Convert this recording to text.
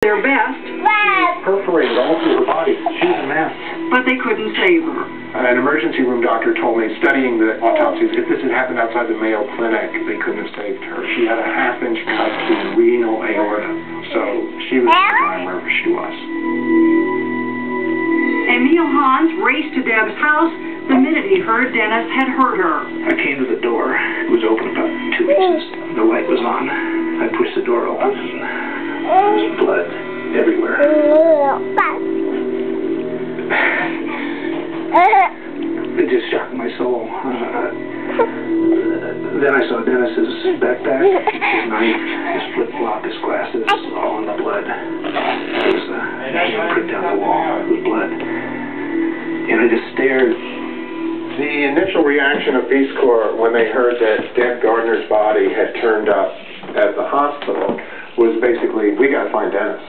their best. Perforated all through her body. She was a mess. But they couldn't save her. An emergency room doctor told me, studying the autopsies, if this had happened outside the Mayo Clinic, they couldn't have saved her. She had a half-inch cut to the renal aorta, so she was going to die wherever she was. Emil Hans raced to Deb's house the minute he heard Dennis had hurt her. I came to the door. It was open about 2 inches. The light was on. I pushed the door open, and there was blood everywhere. It just shocked my soul. Then I saw Dennis's backpack, his knife, his flip-flop, his glasses, all in the blood. There was a print down the wall with blood. And I just stared. The initial reaction of Peace Corps when they heard that Deb Gardner's body had turned up at the hospital was basically, we got to find Dennis.